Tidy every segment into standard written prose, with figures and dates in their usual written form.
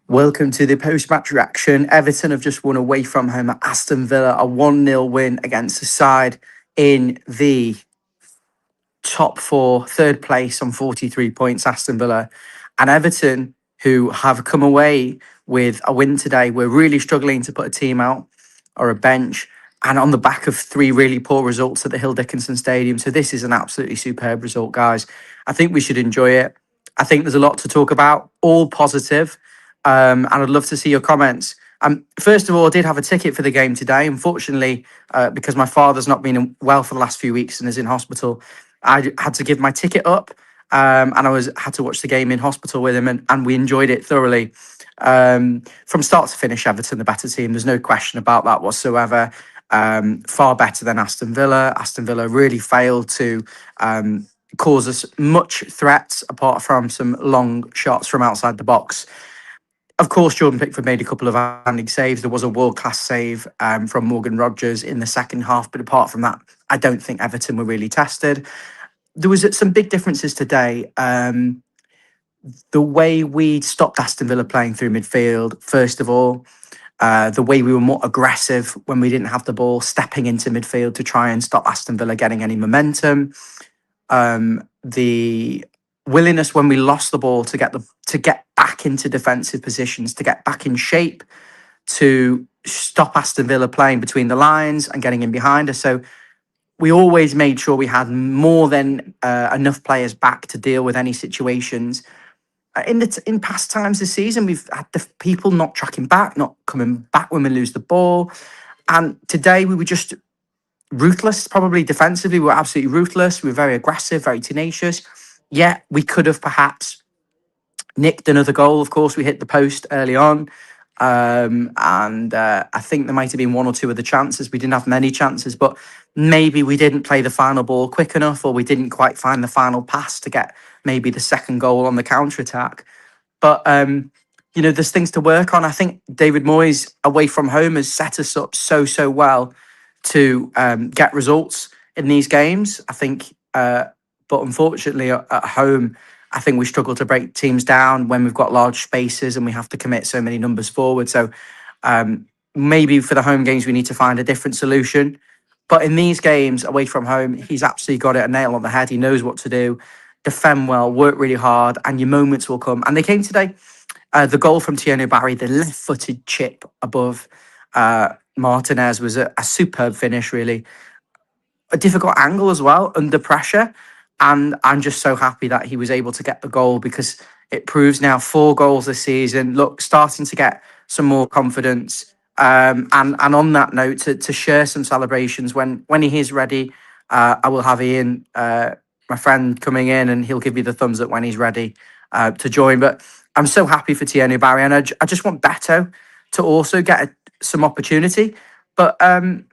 Welcome to the post-match reaction. Everton have just won away from home at Aston Villa, a 1-0 win against the side in the top four, third place on 43 points, Aston Villa. And Everton, who have come away with a win today, we're really struggling to put a team out or a bench. And on the back of three really poor results at the Hill Dickinson Stadium. So this is an absolutely superb result, guys. I think we should enjoy it. I think there's a lot to talk about, all positive. And I'd love to see your comments. First of all, I did have a ticket for the game today. Unfortunately, because my father's not been well for the last few weeks and is in hospital, I had to give my ticket up, and had to watch the game in hospital with him, and we enjoyed it thoroughly. From start to finish, Everton the better team. There's no question about that whatsoever. Far better than Aston Villa. Aston Villa really failed to cause us much threats apart from some long shots from outside the box. Of course, Jordan Pickford made a couple of outstanding saves. There was a world-class save from Morgan Rogers in the second half. But apart from that, I don't think Everton were really tested. There was some big differences today. The way we stopped Aston Villa playing through midfield, first of all, the way we were more aggressive when we didn't have the ball, stepping into midfield to try and stop Aston Villa getting any momentum. The willingness when we lost the ball to get back into defensive positions, to get back in shape, to stop Aston Villa playing between the lines and getting in behind us. So we always made sure we had more than enough players back to deal with any situations. In past times this season, we've had the people not tracking back, not coming back when we lose the ball. And today we were just ruthless, probably defensively. We were absolutely ruthless. We were very aggressive, very tenacious. Yeah, we could have perhaps nicked another goal. Of course, we hit the post early on. And I think there might have been one or two other chances. We didn't have many chances, but maybe we didn't play the final ball quick enough, or we didn't quite find the final pass to get maybe the second goal on the counter attack. But there's things to work on. I think David Moyes away from home has set us up so well to get results in these games. I think, but unfortunately at home, I think we struggle to break teams down when we've got large spaces and we have to commit so many numbers forward. So maybe for the home games, we need to find a different solution. But in these games away from home, he's absolutely got it a nail on the head. He knows what to do, defend well, work really hard, and your moments will come. And they came today. The goal from Thierry Barry, the left-footed chip above Martinez was a superb finish, really. A difficult angle as well, under pressure. And I'm just so happy that he was able to get the goal, because it proves now 4 goals this season. Look, starting to get some more confidence. And on that note, to share some celebrations when he is ready, I will have Ian, my friend, coming in, and he'll give you the thumbs up when he's ready to join. But I'm so happy for Thierry Barry, and I just want Beto to also get some opportunity. But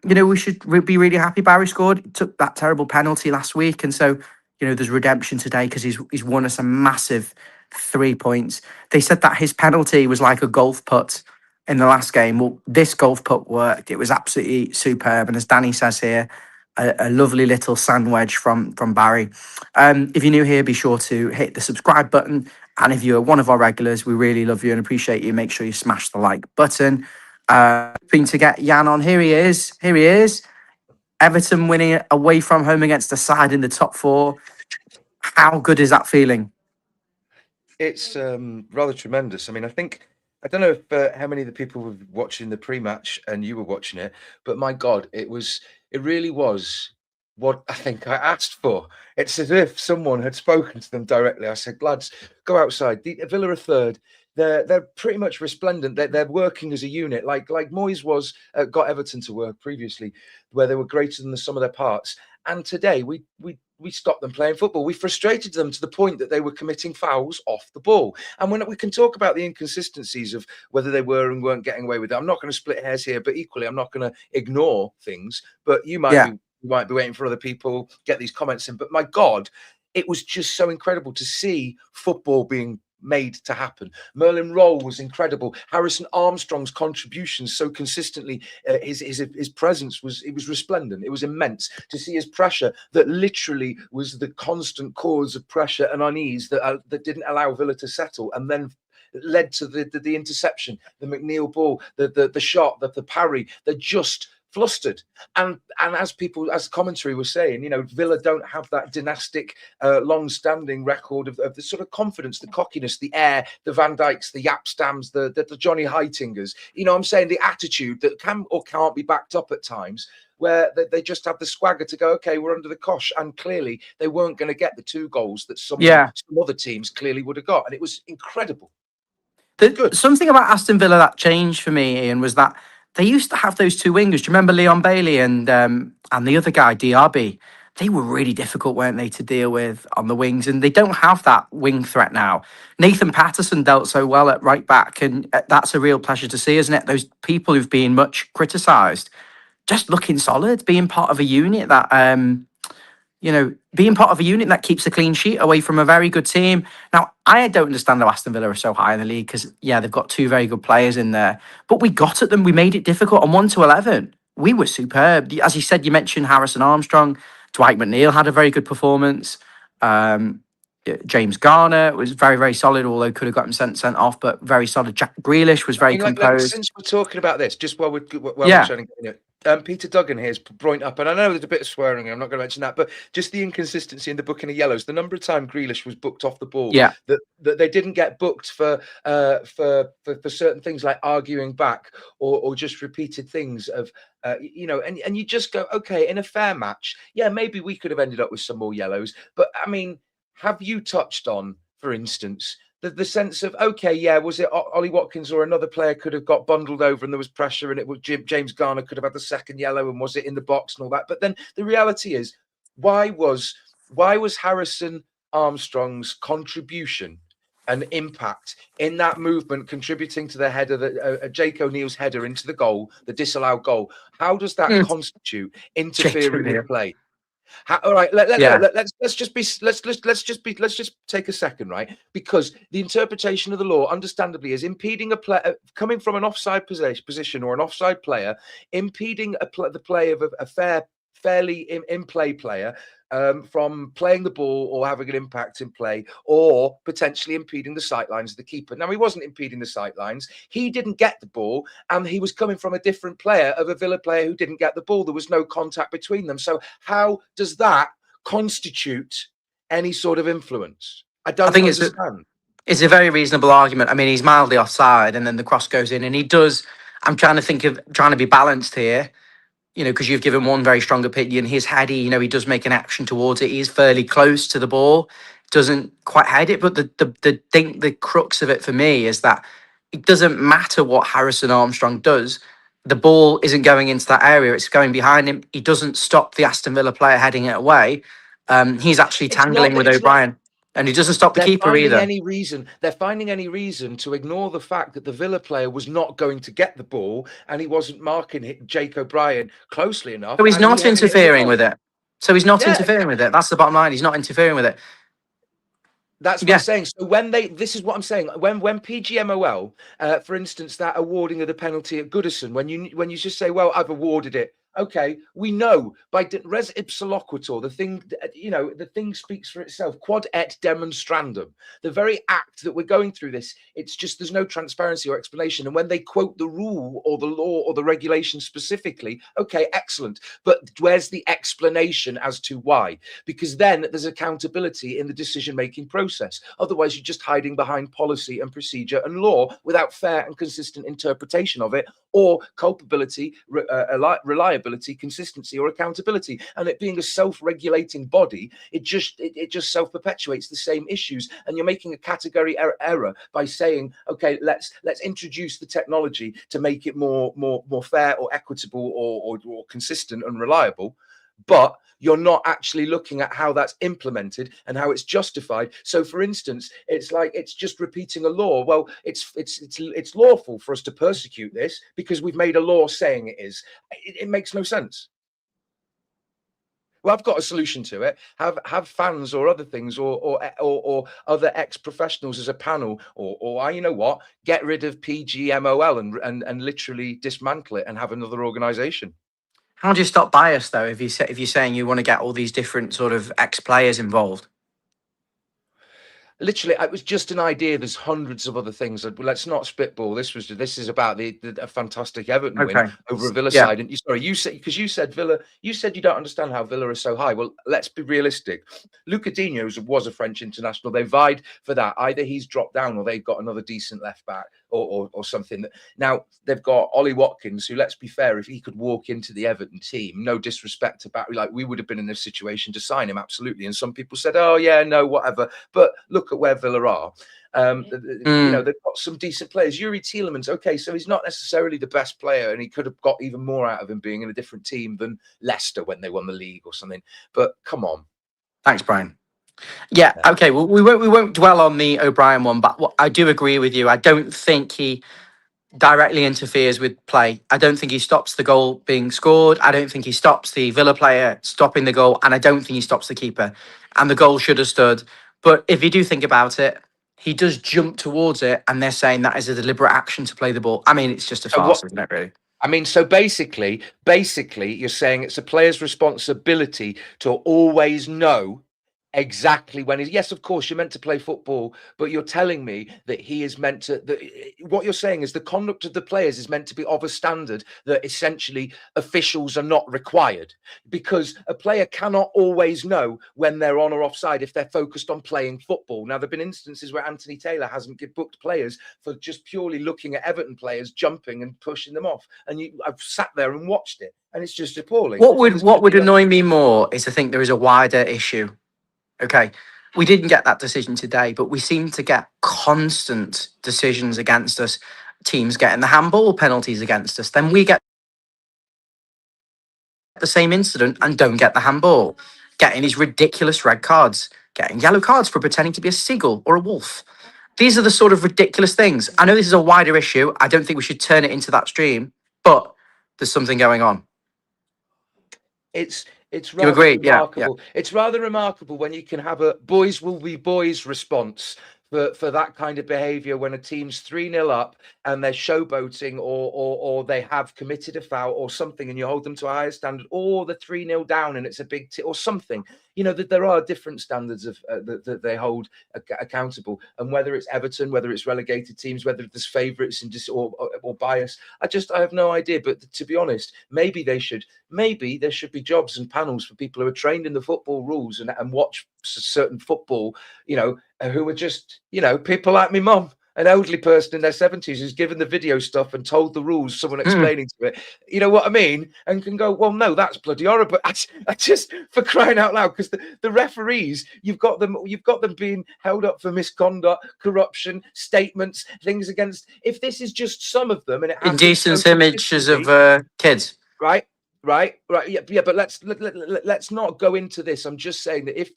we should be really happy Barry scored. He took that terrible penalty last week, and so there's redemption today because he's won us a massive 3 points. They said that his penalty was like a golf putt in the last game. Well, this golf putt worked. It was absolutely superb, and as Danny says here, a lovely little sand wedge from Barry. If you're new here, be sure to hit the subscribe button, and if you're one of our regulars, we really love you and appreciate you. Make sure you smash the like button. Hoping to get Jan on. Here he is. Everton winning away from home against the side in the top 4. How good is that feeling? It's rather tremendous. I mean, I don't know if how many of the people were watching the pre-match and you were watching it, but my God, it really was what I think I asked for. It's as if someone had spoken to them directly. I said, lads, go outside. The Villa are third. They're pretty much resplendent. They're working as a unit, like Moyes got Everton to work previously, where they were greater than the sum of their parts. And today we stopped them playing football. We frustrated them to the point that they were committing fouls off the ball. And when we can talk about the inconsistencies of whether they were and weren't getting away with it, I'm not going to split hairs here, but equally, I'm not going to ignore things. But you might be waiting for other people, get these comments in. But my God, it was just so incredible to see football being made to happen. Merlin Roll was incredible. Harrison Armstrong's contributions so consistently, his presence was resplendent. It was immense to see his pressure that literally was the constant cause of pressure and unease that didn't allow Villa to settle. And then that led to the interception, the McNeil ball, the shot, the parry. They're just flustered. And as commentary was saying, Villa don't have that dynastic, long-standing record of the sort of confidence, the cockiness, the air, the Van Dijks, the Yapstams, the Johnny Heitingers. I'm saying the attitude that can or can't be backed up at times, where they just have the swagger to go, okay, we're under the cosh. And clearly they weren't going to get the 2 goals that some other teams clearly would have got. And it was incredible. Good. Something about Aston Villa that changed for me, Ian, was that they used to have those 2 wingers. Do you remember Leon Bailey and the other guy, DRB? They were really difficult, weren't they, to deal with on the wings? And they don't have that wing threat now. Nathan Patterson dealt so well at right back, and that's a real pleasure to see, isn't it? Those people who've been much criticised, just looking solid, being part of a unit that being part of a unit that keeps a clean sheet away from a very good team. Now, I don't understand how Aston Villa are so high in the league because, they've got 2 very good players in there. But we got at them. We made it difficult. On 1-11, we were superb. As you said, you mentioned Harrison Armstrong. Dwight McNeil had a very good performance. James Garner was very, very solid, although could have got him sent off, but very solid. Jack Grealish was very composed. Since we're talking about this, just while we're trying to Peter Duggan here is brought up, and I know there's a bit of swearing, I'm not going to mention that, but just the inconsistency in the booking of yellows. The number of times Grealish was booked off the ball, that they didn't get booked for certain things like arguing back or just repeated things of, and you just go, okay, in a fair match, maybe we could have ended up with some more yellows. But I mean, have you touched on, for instance, the sense of, okay, was it Ollie Watkins or another player could have got bundled over and there was pressure and it was James Garner could have had the second yellow, and was it in the box and all that? But then the reality is, why was Harrison Armstrong's contribution and impact in that movement contributing to the header, Jake O'Neill's header into the goal, the disallowed goal? How does that constitute interfering in play? All right, let's just take a second, right? Because the interpretation of the law, understandably, is impeding a player coming from an offside position or an offside player, impeding the play of a fairly in play player from playing the ball or having an impact in play, or potentially impeding the sightlines of the keeper. Now, he wasn't impeding the sightlines. He didn't get the ball, and he was coming from a different player, of a Villa player who didn't get the ball. There was no contact between them. So how does that constitute any sort of influence? I think understand. It's a very reasonable argument. I mean, he's mildly offside, and then the cross goes in, and he does. I'm trying to be balanced here, because you've given one very strong opinion. His heady, he does make an action towards it. He is fairly close to the ball, doesn't quite head it. But the crux of it for me is that it doesn't matter what Harrison Armstrong does. The ball isn't going into that area. It's going behind him. He doesn't stop the Aston Villa player heading it away. He's actually tangling with O'Brien. And he doesn't stop the keeper either. They're finding any reason to ignore the fact that the Villa player was not going to get the ball, and he wasn't marking Jake O'Brien closely enough. So he's not interfering with it. Interfering with it. That's the bottom line. He's not interfering with it. That's what I'm saying. So this is what I'm saying. When PGMOL, for instance, that awarding of the penalty at Goodison, when you just say, well, I've awarded it. Okay, we know by res ipsa loquitur, the thing speaks for itself. Quod et demonstrandum. The very act that we're going through this, it's just there's no transparency or explanation. And when they quote the rule or the law or the regulation specifically, okay, excellent. But where's the explanation as to why? Because then there's accountability in the decision-making process. Otherwise, you're just hiding behind policy and procedure and law without fair and consistent interpretation of it, or culpability, reliability, consistency, or accountability. And it being a self-regulating body, it just self-perpetuates the same issues. And you're making a category error by saying, okay, let's introduce the technology to make it more fair or equitable or consistent and reliable. But you're not actually looking at how that's implemented and how it's justified. So, for instance, it's like it's just repeating a law. Well, it's lawful for us to persecute this because we've made a law saying it is. It makes no sense. Well, I've got a solution to it. Have fans or other things or other ex-professionals as a panel, or you know what? Get rid of PGMOL and literally dismantle it and have another organisation. How do you stop bias, though, if you're saying you want to get all these different sort of ex-players involved? Literally, it was just an idea. There's hundreds of other things. Let's not spitball. This is about a fantastic Everton win Okay. over a Villa Yeah. side. And you said, because you said Villa, you said you don't understand how Villa are so high. Well, let's be realistic. Luca Digne was a French international. They vied for that. Either he's dropped down or they've got another decent left back or something. Now they've got Ollie Watkins, who, let's be fair, if he could walk into the Everton team, no disrespect to Barry, like, we would have been in this situation to sign him, absolutely. And some people said, oh yeah, no, whatever. But look at where Villa are. You know, they've got some decent players. Yuri Tielemans, okay, so he's not necessarily the best player, and he could have got even more out of him being in a different team than Leicester when they won the league or something. But come on. Thanks, Brian. Yeah, okay. Well, we won't dwell on the O'Brien one, but I do agree with you. I don't think he directly interferes with play. I don't think he stops the goal being scored. I don't think he stops the Villa player stopping the goal, and I don't think he stops the keeper. And the goal should have stood. But if you do think about it, he does jump towards it, and they're saying that is a deliberate action to play the ball. I mean, it's just a farce, isn't it, really? I mean, so basically, you're saying it's a player's responsibility to always know exactly when he's, yes, of course, you're meant to play football, but you're telling me that he is meant to, what you're saying is the conduct of the players is meant to be of a standard that essentially officials are not required, because a player cannot always know when they're on or offside if they're focused on playing football. Now, there have been instances where Anthony Taylor hasn't booked players for just purely looking at Everton players jumping and pushing them off, and I've sat there and watched it, and it's just appalling. What would annoy me more is to think there is a wider issue. Okay, we didn't get that decision today, but we seem to get constant decisions against us. Teams getting the handball penalties against us. Then we get the same incident and don't get the handball. Getting these ridiculous red cards. Getting yellow cards for pretending to be a seagull or a wolf. These are the sort of ridiculous things. I know this is a wider issue. I don't think we should turn it into that stream, but there's something going on. It's rather agree? remarkable. Yeah. It's rather remarkable when you can have a boys will be boys response for that kind of behavior when a team's 3-0 up and they're showboating or they have committed a foul or something, and you hold them to a higher standard, or the 3-0 down and it's a big or something. You know, that there are different standards of that they hold accountable, and whether it's Everton, whether it's relegated teams, whether there's favourites and or bias, I have no idea. But to be honest, maybe there should be jobs and panels for people who are trained in the football rules and watch certain football, you know, who are just, you know, people like my mum, an elderly person in their 70s who's given the video stuff and told the rules, someone explaining to it, you know what I mean, and can go, well, no, that's bloody horrible. I just, for crying out loud, because the referees, you've got them being held up for misconduct, corruption, statements, things against, if this is just some of them, and it indecent images of kids. Right. Yeah. But let's not go into this. I'm just saying that if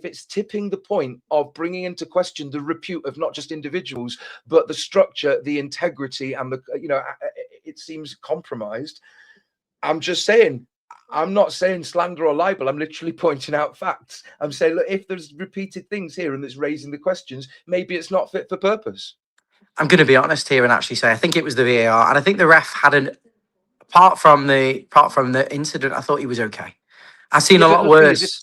it's tipping the point of bringing into question the repute of not just individuals, but the structure, the integrity, and it seems compromised. I'm just saying, I'm not saying slander or libel. I'm literally pointing out facts. I'm saying, look, if there's repeated things here and it's raising the questions, maybe it's not fit for purpose. I'm going to be honest here and actually say I think it was the VAR, and I think the ref had apart from the incident, I thought he was okay. I've seen a lot worse.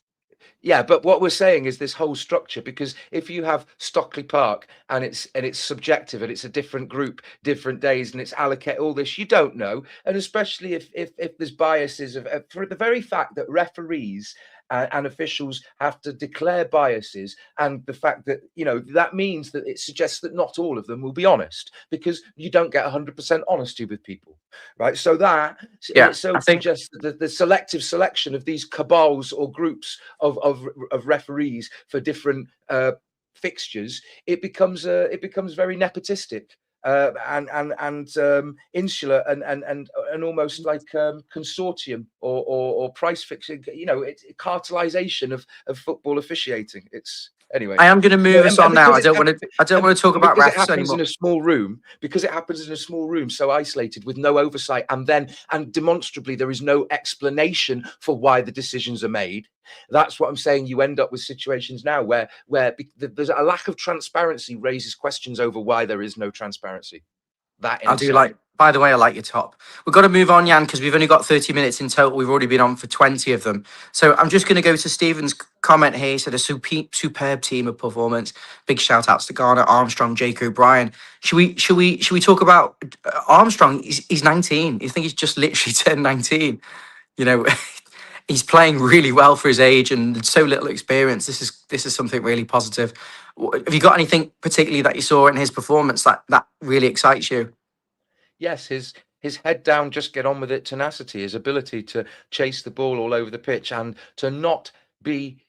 Yeah, but what we're saying is this whole structure, because if you have Stockley Park and it's subjective and it's a different group, different days, and it's allocate all this, you don't know, and especially if there's biases for the very fact that referees and officials have to declare biases, and the fact that, you know, that means that it suggests that not all of them will be honest, because you don't get 100% honesty with people, right? So suggests that the selective selection of these cabals or groups of referees for different fixtures, it becomes very nepotistic. And insular and almost like consortium or price fixing, you know, it's cartelization of football officiating. It's anyway. I am going to move us on now. I don't want to talk about refs it happens anymore. In a small room, because it happens in a small room, so isolated with no oversight, and demonstrably there is no explanation for why the decisions are made. That's what I'm saying. You end up with situations now where there's a lack of transparency raises questions over why there is no transparency. I do like By the way, I like your top. We've got to move on, Jan, because we've only got 30 minutes in total. We've already been on for 20 of them. So I'm just going to go to Stephen's comment here. He said a superb team of performance. Big shout outs to Garner, Armstrong, Jake O'Brien. Should we talk about Armstrong? He's 19. You think he's just literally turned 19? You know, he's playing really well for his age and so little experience. This is something really positive. Have you got anything particularly that you saw in his performance that really excites you? Yes, his head down, just get on with it, tenacity, his ability to chase the ball all over the pitch and to not be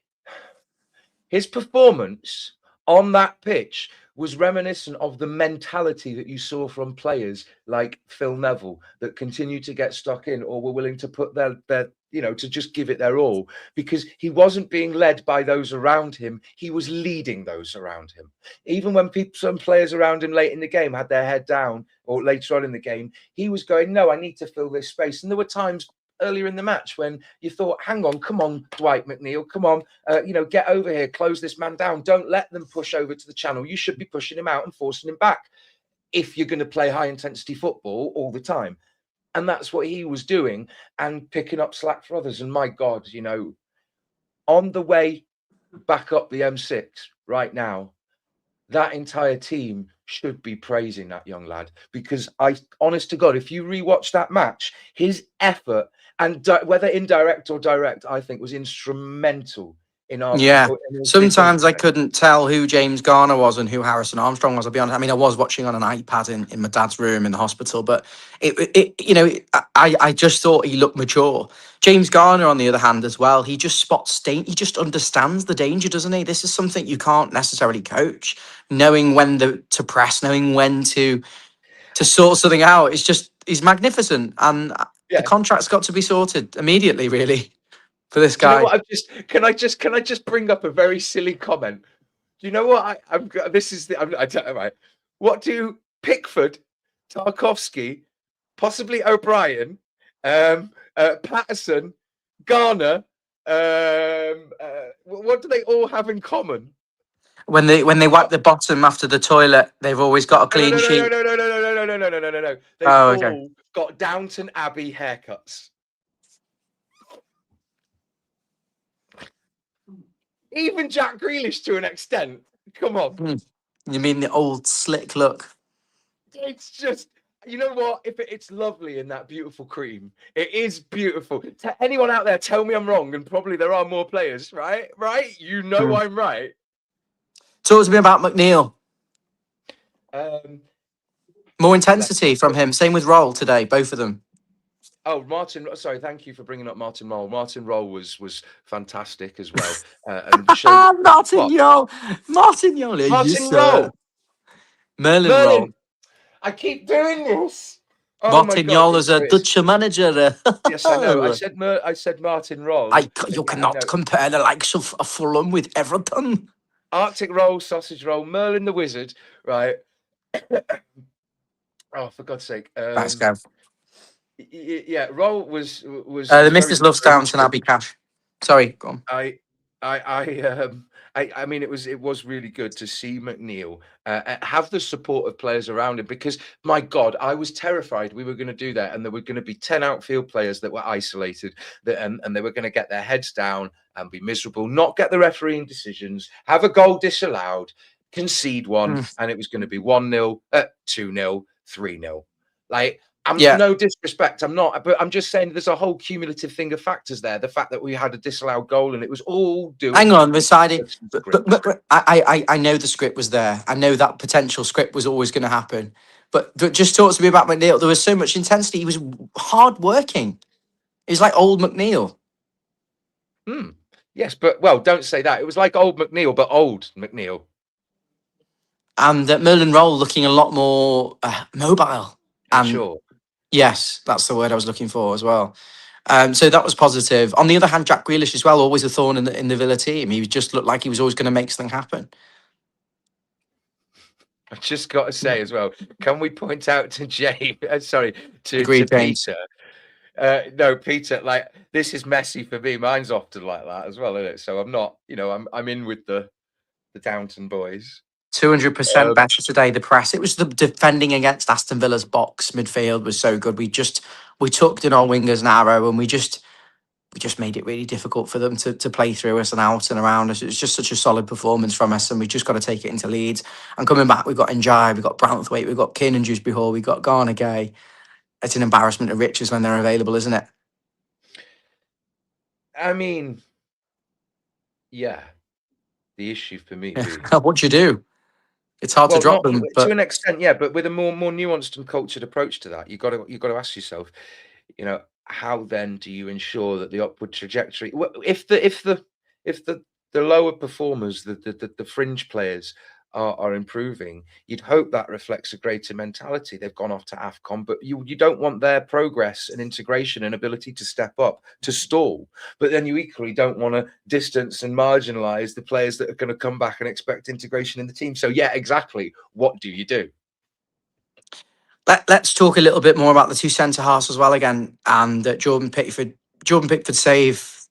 his performance on that pitch was reminiscent of the mentality that you saw from players like Phil Neville that continue to get stuck in or were willing to put their to just give it their all, because he wasn't being led by those around him. He was leading those around him. Even when some players around him late in the game had their head down or later on in the game, he was going, no, I need to fill this space. And there were times earlier in the match when you thought, hang on, come on, Dwight McNeil, come on, get over here, close this man down. Don't let them push over to the channel. You should be pushing him out and forcing him back if you're going to play high intensity football all the time. And that's what he was doing and picking up slack for others. And my God, on the way back up the M6 right now, that entire team should be praising that young lad, because honest to God, if you rewatch that match, his effort and whether indirect or direct, I think was instrumental in our. Yeah. In us becoming. Sometimes I couldn't tell who James Garner was and who Harrison Armstrong was. I'll be honest. I mean, I was watching on an iPad in my dad's room in the hospital, but I just thought he looked mature. James Garner, on the other hand, as well, he just spots he just understands the danger, doesn't he? This is something you can't necessarily coach. Knowing when to press, knowing when to sort something out. He's magnificent, and the Yeah. contract's got to be sorted immediately, really, for this Do you know guy. what? Can I just bring up a very silly comment? Do you know what this is I don't know, right. What do Pickford, Tarkovsky, possibly O'Brien, Patterson, Garner, what do they all have in common? When they wipe the bottom after the toilet, they've always got a No, clean sheet. no. They've Oh, okay. all got Downton Abbey haircuts. Even Jack Grealish to an extent. Come on. You mean the old slick look? It's just, you know what? It's lovely in that beautiful cream. It is beautiful. To anyone out there, tell me I'm wrong, and probably there are more players, right? Right? You know I'm right. Talk to me about McNeil. More Let's intensity from him. Same with Roll today, both of them. Oh, Martin, sorry, thank you for bringing up Martin Roll. Martin Roll was fantastic as well. And Martin Yole. Martin Yole. Yes, Martin sir. Roll. Roll. I keep doing this. Oh my Martin God, Yole it's is a great. Dutch manager. Yes, I know. I said Martin Roll. You Yeah, I know. cannot compare the likes of Fulham with Everton. Arctic roll, sausage roll, Merlin the Wizard, right? Oh, for God's sake. Thanks, Gav. Yeah, roll was The very, missus loves very Downton good. Abbey Cash. Sorry, go on. I mean, it was really good to see McNeil have the support of players around him, because my God, I was terrified we were going to do that and there were going to be 10 outfield players that were isolated, and they were going to get their heads down and be miserable, not get the refereeing decisions, have a goal disallowed, concede one, and it was going to be 1-0, 2-0, 3-0. Like, no disrespect, I'm not, but I'm just saying there's a whole cumulative thing of factors there. The fact that we had a disallowed goal and it was all due. Hang on, Versailles. But I know the script was there. I know that potential script was always going to happen. But just talk to me about McNeil. There was so much intensity. He was hard working. He's like old McNeil. Yes, but well, don't say that. It was like old McNeil, but old McNeil. And Merlin Roll looking a lot more mobile. And sure. Yes, that's the word I was looking for as well. So that was positive. On the other hand, Jack Grealish as well, always a thorn in the Villa team. He just looked like he was always going to make something happen. I've just got to say as well, can we point out to James, to James. Peter? No, Peter, like, this is messy for me. Mine's often like that as well, isn't it? So I'm not, I'm in with the Downton boys. 200% Um, better today. The press. It was the defending against Aston Villa's box midfield was so good. We tucked in our wingers narrow, and we just made it really difficult for them to play through us and out and around us. It was just such a solid performance from us, and we just got to take it into Leeds. And coming back, we've got Njai, we've got Brownthwaite, we've got Kiernan Dewsbury Hall, we've got Garner Gay. It's an embarrassment of riches when they're available, isn't it? I mean, yeah. The issue for me being, What do you do? It's hard to well, drop not them, to but an extent, yeah, but with a more nuanced and cultured approach to that, you got to ask yourself, how then do you ensure that the upward trajectory, if the lower performers, the fringe players are improving, you'd hope that reflects a greater mentality. They've gone off to AFCON, but you don't want their progress and integration and ability to step up to stall. But then you equally don't want to distance and marginalize the players that are going to come back and expect integration in the team. So yeah, exactly. What do you do? let's talk a little bit more about the two centre halves as well again. And Jordan Pickford save,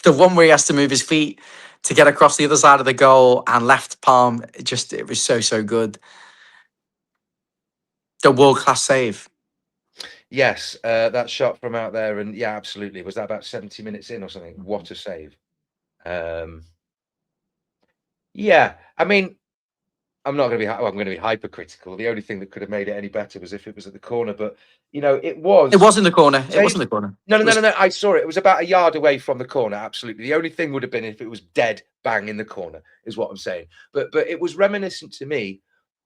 the one where he has to move his feet to get across the other side of the goal and left palm. It was so good. The world class save. Yes, that shot from out there, and yeah, absolutely. Was that about 70 minutes in or something? What a save. Um, yeah, I mean, I'm going to be hypercritical. The only thing that could have made it any better was if it was at the corner, but it It was was in the corner. It was in saved. the corner. No, no, It no, was no, no. I saw it. It was about a yard away from the corner. Absolutely. The only thing would have been if it was dead bang in the corner, is what I'm saying. But it was reminiscent to me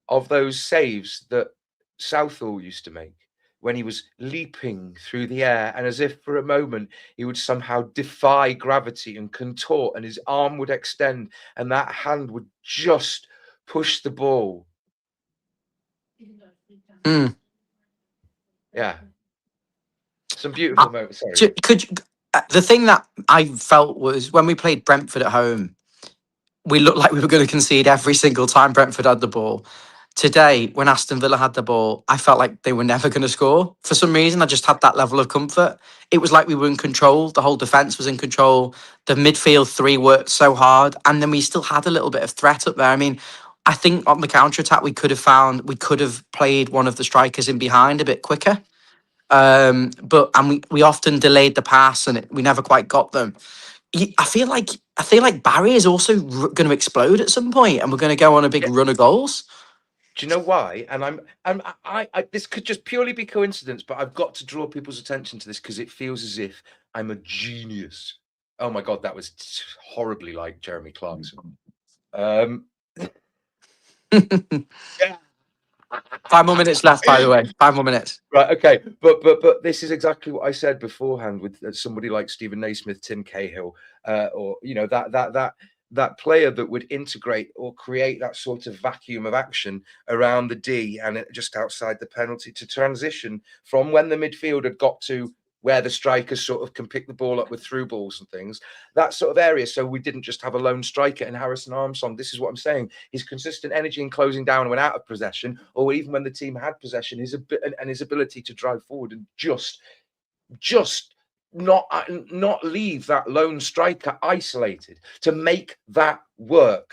of those saves that Southall used to make when he was leaping through the air, and as if for a moment he would somehow defy gravity and contort, and his arm would extend, and that hand would just push the ball. Mm. Yeah, some beautiful Uh, moments. Sorry. the thing that I felt was when we played Brentford at home, we looked like we were going to concede every single time Brentford had the ball. Today, when Aston Villa had the ball, I felt like they were never going to score. For some reason, I just had that level of comfort. It was like we were in control. The whole defence was in control. The midfield three worked so hard. And then we still had a little bit of threat up there. I mean, I think on the counter attack, we could have played one of the strikers in behind a bit quicker. We often delayed the pass and we never quite got them. I feel like Barry is also going to explode at some point, and we're going to go on a big Yeah. run of goals. Do you know why? And this could just purely be coincidence, but I've got to draw people's attention to this because it feels as if I'm a genius. Oh my God, that was horribly like Jeremy Clarkson. Um, yeah. 5 more minutes left, by the way. 5 more minutes. Right. Okay. But this is exactly what I said beforehand with somebody like Stephen Naismith, Tim Cahill, or that player that would integrate or create that sort of vacuum of action around the D and just outside the penalty to transition from when the midfield had got to where the strikers sort of can pick the ball up with through balls and things, that sort of area. So we didn't just have a lone striker in Harrison Armstrong. This is what I'm saying. His consistent energy in closing down when out of possession, or even when the team had possession, his ability to drive forward and just not leave that lone striker isolated to make that work.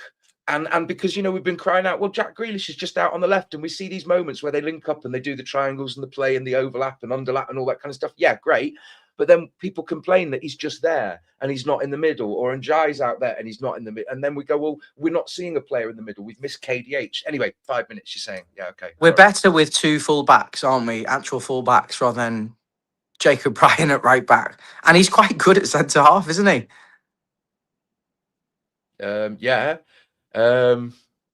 And because we've been crying out, well, Jack Grealish is just out on the left, and we see these moments where they link up and they do the triangles and the play and the overlap and underlap and all that kind of stuff. Yeah, great. But then people complain that he's just there and he's not in the middle, or Njai's out there and he's not in the middle. And then we go, well, we're not seeing a player in the middle. We've missed KDH. Anyway, 5 minutes, you're saying. Yeah, okay. We're Sorry. better with two full backs, aren't we? Actual full backs rather than Jacob Bryan at right back. And he's quite good at centre half, isn't he? Yeah.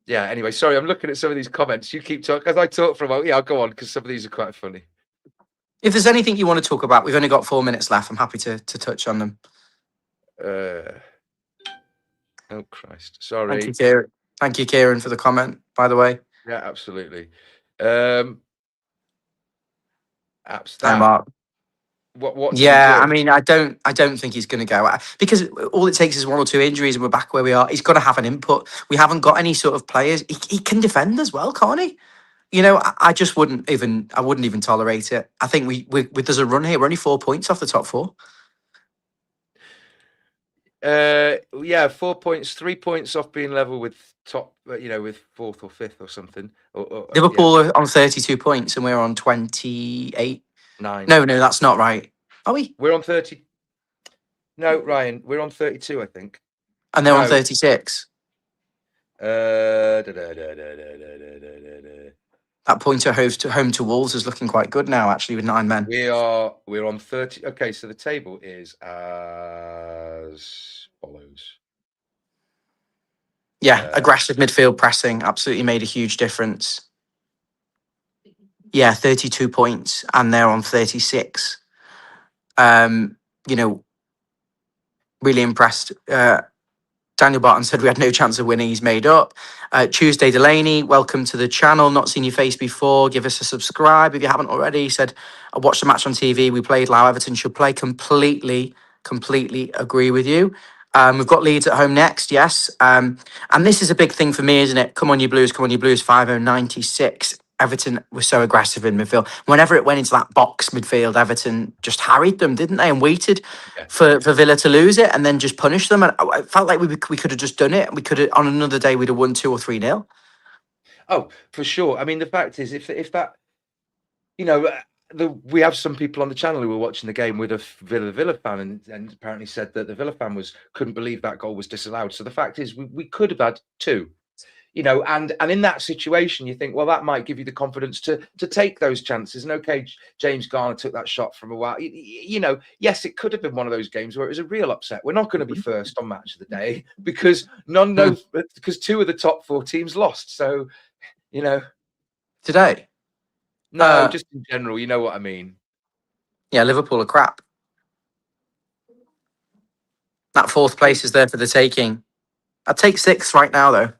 Yeah, anyway, sorry, I'm looking at some of these comments. You keep talking as I talk for a while. Yeah, I'll go on because some of these are quite funny. If there's anything you want to talk about, we've only got 4 minutes left. I'm happy to touch on them. Oh Christ, sorry. Thank you, Kieran. Thank you, Kieran, for the comment, by the way. Yeah, absolutely. Hi, Mark. What do you Yeah, do? I mean, I don't think he's going to go because all it takes is one or two injuries and we're back where we are. He's got to have an input. We haven't got any sort of players. He can defend as well, can't he? I just wouldn't even. I wouldn't even tolerate it. I think there's a run here. We're only 4 points off the top four. Yeah, 4 points, 3 points off being level with top, with fourth or fifth or something. Yeah, Liverpool are on 32 points and we're on 28. 9. No, that's not right. Are we? We're on 30. No, Ryan, we're on 32, I think. And they're on No. 36. Da, da, da, da, da, da, da, da, da. That pointer home to Wolves is looking quite good now, actually, with 9 men. We're on 30. Okay, so the table is as follows. Yeah, aggressive midfield pressing absolutely made a huge difference. Yeah, 32 points, and they're on 36. Really impressed. Daniel Barton said we had no chance of winning. He's made up. Tuesday Delaney, welcome to the channel. Not seen your face before. Give us a subscribe if you haven't already. He said, I watched the match on TV. We played how Everton should play. Completely agree with you. We've got Leeds at home next, yes. And this is a big thing for me, isn't it? Come on, you Blues. Come on, you Blues. 5096. Everton was so aggressive in midfield. Whenever it went into that box midfield, Everton just harried them, didn't they? And waited for Villa to lose it and then just punish them. And I felt like we could have just done it. We could have, on another day, we'd have won 2 or 3-0. Oh, for sure. I mean, the fact is, if that, we have some people on the channel who were watching the game with a Villa fan and apparently said that the Villa fan couldn't believe that goal was disallowed. So the fact is, we could have had 2. And in that situation, you think, well, that might give you the confidence to take those chances. And okay, James Garner took that shot from a while. Yes, it could have been one of those games where it was a real upset. We're not going to be first on Match of the Day because because 2 of the top 4 teams lost. So, Today? No, just in general, you know what I mean. Yeah, Liverpool are crap. That 4th place is there for the taking. I'd take 6th right now, though.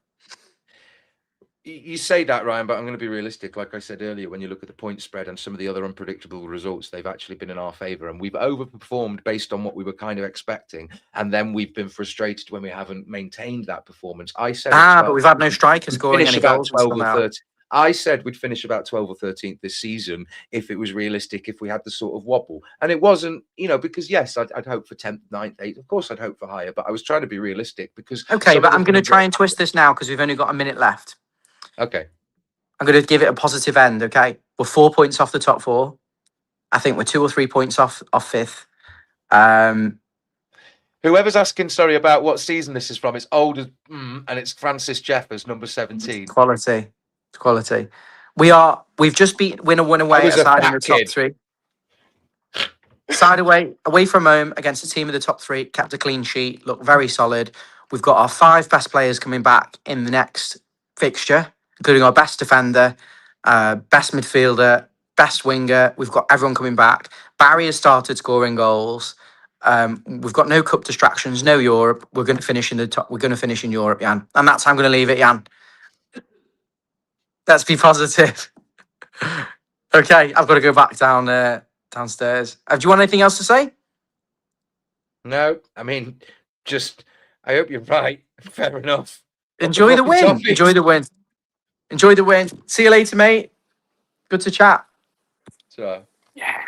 You say that, Ryan, but I'm going to be realistic. Like I said earlier, when you look at the point spread and some of the other unpredictable results, they've actually been in our favour, and we've overperformed based on what we were kind of expecting, and then we've been frustrated when we haven't maintained that performance. I said, but we've had no striker scoring any about goals. 12 or 13. I said we'd finish about 12 or 13th this season if it was realistic, if we had the sort of wobble. And it wasn't, because yes, I'd hope for 10th, 9th, 8th. Of course, I'd hope for higher, but I was trying to be realistic because. Okay, but I'm going to try and twist this now because we've only got a minute left. Okay. I'm going to give it a positive end, okay? We're 4 points off the top 4. I think we're 2 or 3 points off 5th. Whoever's asking, sorry, about what season this is from, it's old and it's Francis Jeffers, number 17. Quality. We've just beat win away aside in the top 3. Side away from home against a team of the top 3, kept a clean sheet, looked very solid. We've got our 5 best players coming back in the next fixture, including our best defender, best midfielder, best winger. We've got everyone coming back. Barry has started scoring goals. We've got no cup distractions, no Europe. We're going to finish in the top. We're going to finish in Europe, Jan, and that's how I'm going to leave it, Jan. Let's be positive. Okay, I've got to go back downstairs. Do you want anything else to say? No, I mean, I hope you're right. Fair enough. Enjoy the win. Enjoy the win. See you later, mate. Good to chat. So. Yeah.